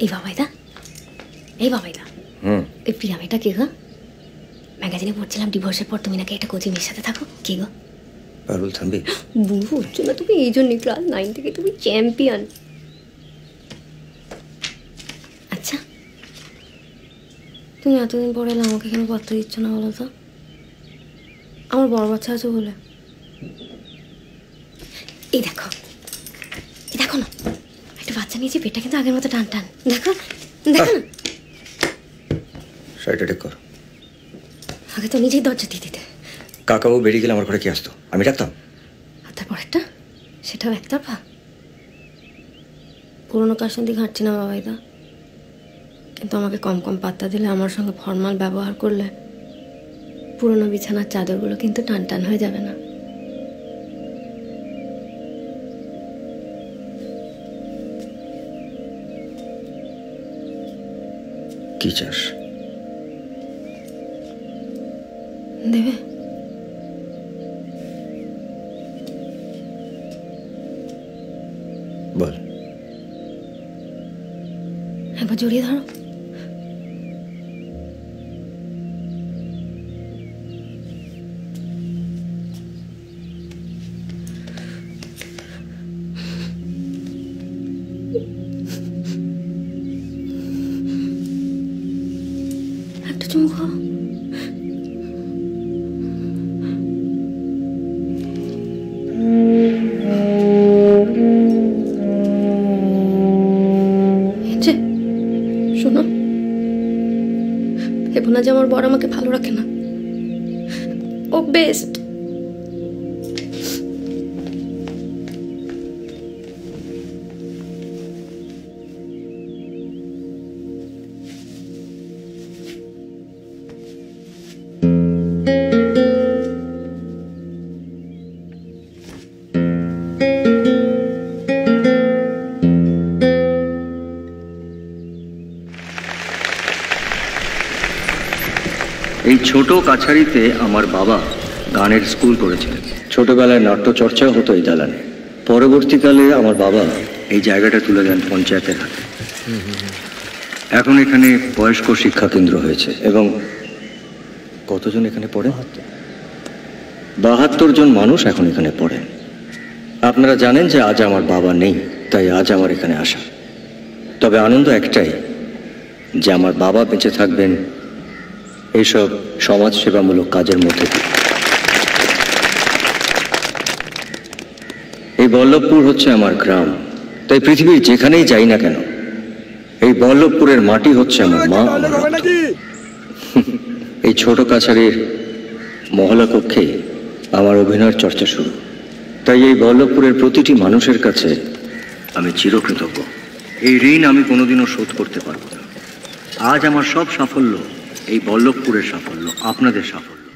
এই বাবাইদা, এই বাবাইদা, এই প্রিয়া মেয়েটা কে গো? ম্যাগাজিনে পড়ছিলাম ডিভোর্সের পর তুমি নাকি একটা কোচিং এর সাথে থাকো, কে গো? পারুল থামবি? বুঝু হচ্ছে না তুমি, এই জন্যই ক্লাস 9 থেকে তুমি চ্যাম্পিয়ন। আচ্ছা তুমি এতদিন পরে এলে আমাকে কেন পাত্তা দিচ্ছ না বলো তো? আমার বড় বাচ্চা আছে বলে। এই দেখো, এই দেখো না, একটা বাচ্চা নিয়েছি, পেটটা কিন্তু আগের মতো টান টান, দেখো দেখো না। শাড়িটা ঠিক কর। আগে তো নিজেই দরজা দিয়ে দিতে। কাকাবাবু বেরিয়ে গেলে আমার ঘরে কি আসতো? আমি রাখতাম। আর তারপরেরটা সেটাও একতরফা। পুরোনো কাশন্দি ঘাটছি না বাবাইদা, কিন্তু আমাকে কম কম পাত্তা দিলে, আমার সঙ্গে ফর্মাল ব্যবহার করলে পুরোনো বিছানার চাদরগুলো কিন্তু টান টান হয়ে যাবে না? কি চাস? দেবে? বল। একবার জড়িয়ে ধরো। একটা চুমু খাও। শোনো, ভেবো না যে আমার বর আমাকে ভালো রাখে না, ও বেস্ট। এই ছোট কাছারিতে আমার বাবা গানের স্কুল করেছিলেন। ছোটবেলায় নাট্যচর্চাও হতো এই দালানে। পরবর্তীকালে আমার বাবা এই জায়গাটা তুলে দেন পঞ্চায়েতের হাতে। এখন এখানে বয়স্ক শিক্ষা কেন্দ্র হয়েছে এবং কতজন এখানে পড়ে? 72 জন মানুষ এখন এখানে পড়েন। আপনারা জানেন যে আজ আমার বাবা নেই, তাই আজ আমার এখানে আসা। তবে আনন্দ একটাই যে আমার বাবা বেঁচে থাকবেন এইসব সমাজসেবামূলক কাজের মধ্যে দিয়ে। এই বল্লভপুর হচ্ছে আমার গ্রাম, তাই পৃথিবীর যেখানেই যাই না কেন এই বল্লভপুরের মাটি হচ্ছে আমার মা, আমার রক্ত। এই ছোট কাছারির মহলা কক্ষে আমার অভিনয়ের চর্চা শুরু। তাই এই বল্লভপুরের প্রতিটি মানুষের কাছে আমি চিরকৃতজ্ঞ। এই ঋণ আমি কোনোদিনও শোধ করতে পারবো না। আজ আমার সব সাফল্য এই বল্লভপুরের সাফল্য, আপনাদের সাফল্য।